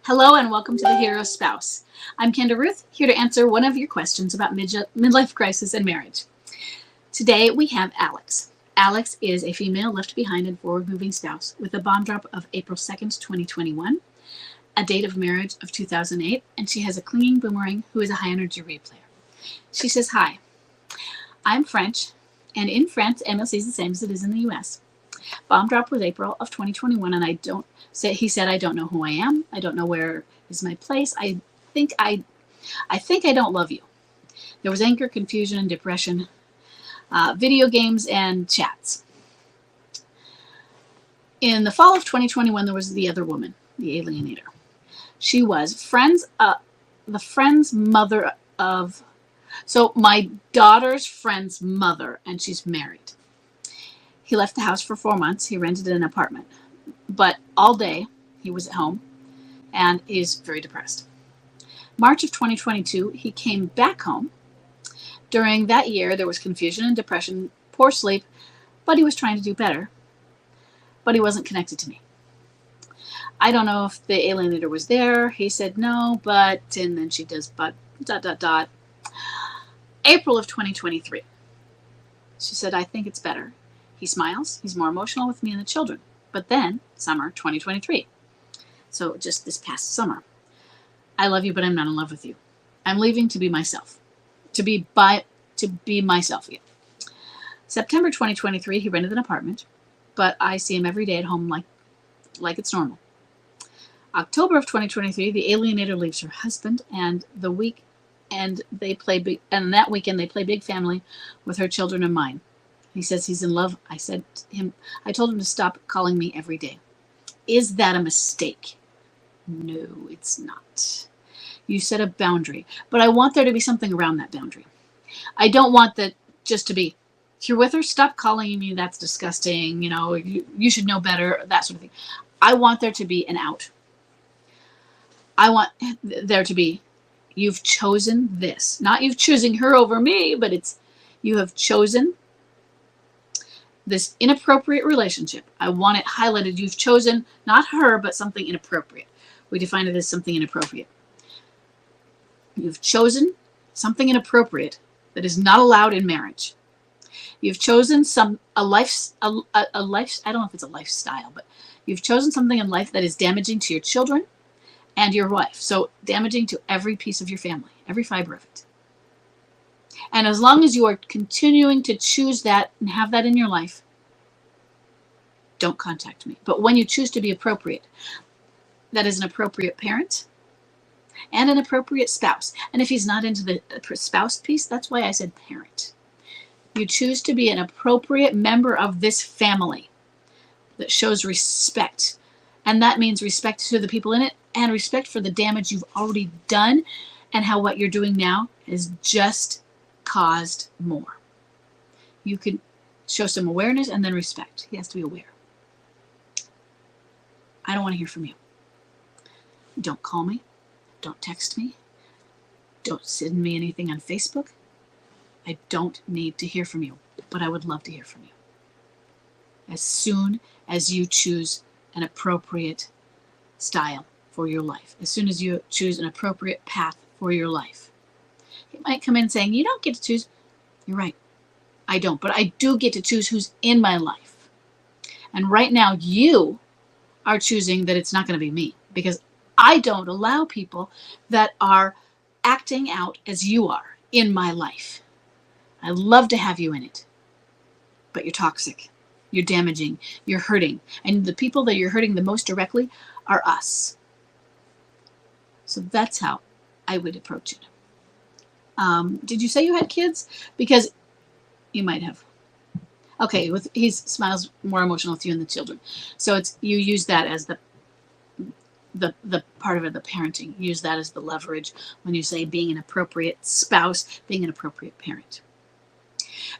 Hello and welcome to The Hero Spouse. I'm Kendra Ruth, here to answer one of your questions about midlife crisis and marriage. Today we have Alex. Alex is a female left behind and forward-moving spouse with a bomb drop of April 2nd, 2021, a date of marriage of 2008, and she has a clinging boomerang who is a high-energy replayer. She says, "Hi, I'm French, and in France, MLC is the same as it is in the US. Bomb drop was April of 2021, and he said, I don't know who I am. I don't know where is my place. I think I don't love you. There was anger, confusion, and depression, video games, and chats. In the fall of 2021, there was the other woman, the alienator. She was the friend's mother of, so my daughter's friend's mother, and she's married. He left the house for 4 months. He rented an apartment. But all day, he was at home, and he's very depressed. March of 2022, he came back home. During that year, there was confusion and depression, poor sleep, but he was trying to do better. But he wasn't connected to me. I don't know if the alienator was there. He said no, but, and then she does but, ... April of 2023. She said, I think it's better. He smiles. He's more emotional with me and the children. But then, summer 2023. So just this past summer. I love you, but I'm not in love with you. I'm leaving to be myself. To be myself again. September 2023, he rented an apartment, but I see him every day at home like it's normal. October of 2023, the alienator leaves her husband, and that weekend they play big family with her children and mine. He says he's in love. I told him to stop calling me every day. Is that a mistake? No, it's not. You set a boundary, but I want there to be something around that boundary. I don't want that just to be, you're with her, stop calling me, that's disgusting, you should know better, that sort of thing. I want there to be an out. I want there to be, you've chosen this. Not you've choosing her over me, but it's, you have chosen this inappropriate relationship. I want it highlighted. You've chosen not her, but something inappropriate. We define it as something inappropriate. You've chosen something inappropriate that is not allowed in marriage. You've chosen a life. I don't know if it's a lifestyle, but you've chosen something in life that is damaging to your children and your wife. So damaging to every piece of your family, every fiber of it. And as long as you are continuing to choose that and have that in your life, don't contact me. But when you choose to be appropriate, that is an appropriate parent and an appropriate spouse. And if he's not into the spouse piece, that's why I said parent. You choose to be an appropriate member of this family that shows respect. And that means respect to the people in it and respect for the damage you've already done and how what you're doing now is just caused more. You could show some awareness and then respect. He has to be aware. I don't want to hear from you. Don't call me. Don't text me. Don't send me anything on Facebook. I don't need to hear from you, but I would love to hear from you. As soon as you choose an appropriate style for your life, as soon as you choose an appropriate path for your life. He might come in saying, you don't get to choose. You're right. I don't. But I do get to choose who's in my life. And right now, you are choosing that it's not going to be me. Because I don't allow people that are acting out as you are in my life. I love to have you in it. But you're toxic. You're damaging. You're hurting. And the people that you're hurting the most directly are us. So that's how I would approach it. Did you say you had kids? Because you might have. Okay, he smiles more emotional with you and the children. So it's you use that as the part of it, the parenting. Use that as the leverage when you say being an appropriate spouse, being an appropriate parent.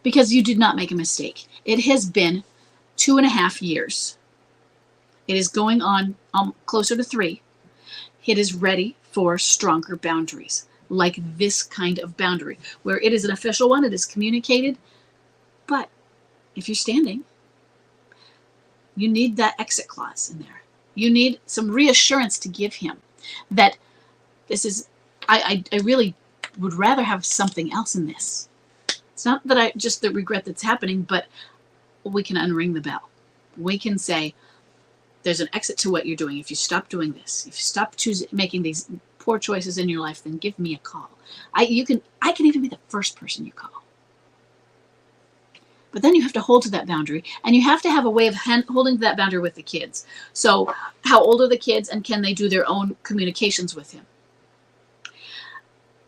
Because you did not make a mistake. It has been 2.5 years. It is going on closer to 3. It is ready for stronger boundaries. Like this kind of boundary, where it is an official one, it is communicated. But if you're standing, you need that exit clause in there. You need some reassurance to give him that this is, I really would rather have something else in this. It's not that I just the regret that's happening, but we can unring the bell. We can say, there's an exit to what you're doing. If you stop doing this, if you stop making these poor choices in your life, then give me a call. I can even be the first person you call. But then you have to hold to that boundary, and you have to have a way of holding to that boundary with the kids. So how old are the kids, and can they do their own communications with him?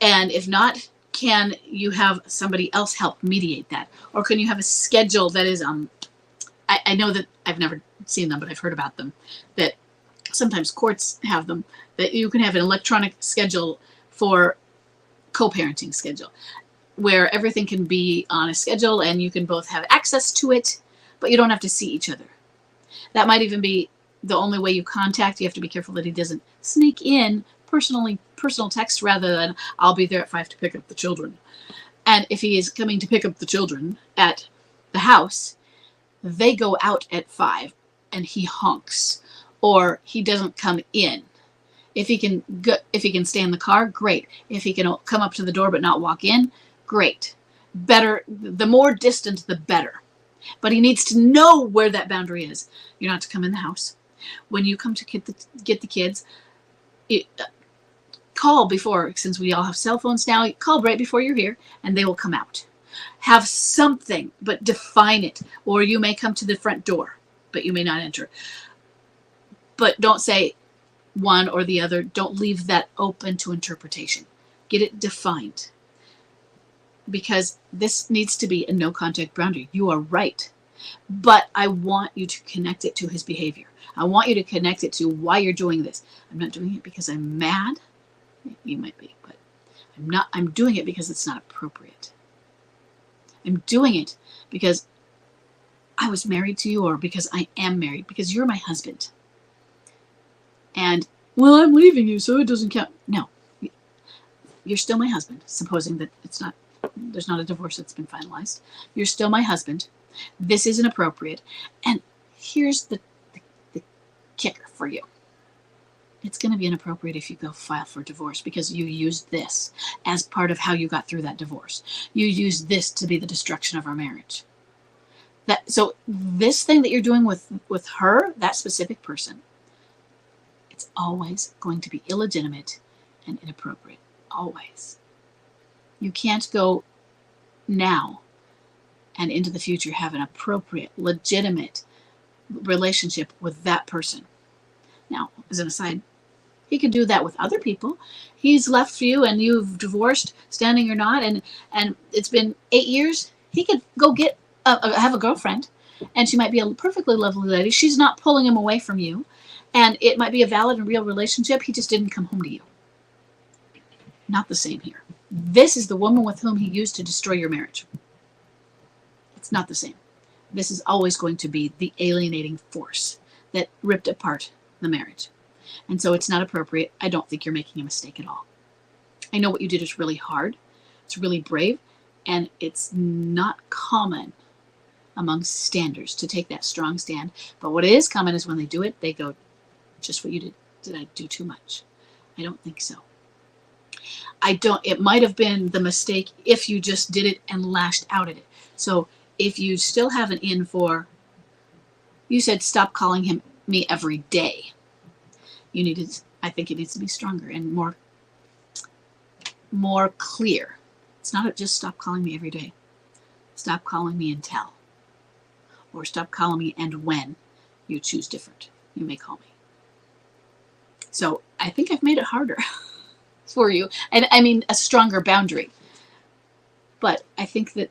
And if not, can you have somebody else help mediate that? Or can you have a schedule that is, I know that I've never seen them, but I've heard about them, that sometimes courts have them, that you can have an electronic schedule for co-parenting schedule, where everything can be on a schedule and you can both have access to it, but you don't have to see each other. That might even be the only way you contact. You have to be careful that he doesn't sneak in personal text rather than, I'll be there at 5 to pick up the children. And if he is coming to pick up the children at the house, they go out at 5 and he honks, or he doesn't come in. If he can stay in the car, great. If he can come up to the door but not walk in, great. Better, the more distant, the better. But he needs to know where that boundary is. You're not to come in the house. When you come to get the kids, call before, since we all have cell phones now, call right before you're here and they will come out. Have something, but define it. Or you may come to the front door, but you may not enter. But don't say one or the other. Don't leave that open to interpretation. Get it defined. Because this needs to be a no contact boundary. You are right. But I want you to connect it to his behavior. I want you to connect it to why you're doing this. I'm not doing it because I'm mad. You might be, but I'm doing it because it's not appropriate. I'm doing it because I was married to you, or because I am married, because you're my husband. And, well, I'm leaving you, so it doesn't count. No, you're still my husband, supposing that there's not a divorce that's been finalized. You're still my husband. This isn't appropriate. And here's the kicker for you. It's going to be inappropriate if you go file for divorce, because you used this as part of how you got through that divorce. You used this to be the destruction of our marriage. So this thing that you're doing with her, that specific person, it's always going to be illegitimate and inappropriate. Always. You can't go now and into the future have an appropriate, legitimate relationship with that person. Now, as an aside, he could do that with other people. He's left you and you've divorced, standing or not, and it's been 8 years. He could go have a girlfriend, and she might be a perfectly lovely lady. She's not pulling him away from you, and it might be a valid and real relationship. He just didn't come home to you. Not the same here. This is the woman with whom he used to destroy your marriage. It's not the same. This is always going to be the alienating force that ripped apart the marriage. And so it's not appropriate. I don't think you're making a mistake at all. I know what you did is really hard. It's really brave. And it's not common among standers to take that strong stand. But what is common is when they do it, they go, just what you did. Did I do too much? I don't think so. It might have been the mistake if you just did it and lashed out at it. So if you still have an in for, you said stop calling me every day. I think it needs to be stronger and more clear. It's not just stop calling me every day. Stop calling me until. Or stop calling me and when you choose different. You may call me. So I think I've made it harder for you. And I mean a stronger boundary. But I think that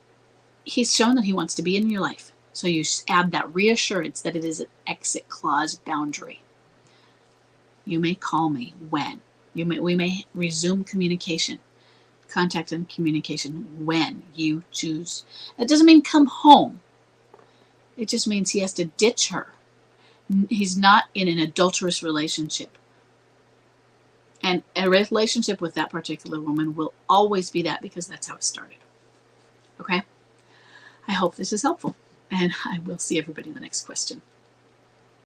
he's shown that he wants to be in your life. So you add that reassurance that it is an exit clause boundary. You may call me when. We may resume communication, contact and communication when you choose. That doesn't mean come home. It just means he has to ditch her. He's not in an adulterous relationship. And a relationship with that particular woman will always be that, because that's how it started. Okay? I hope this is helpful. And I will see everybody in the next question.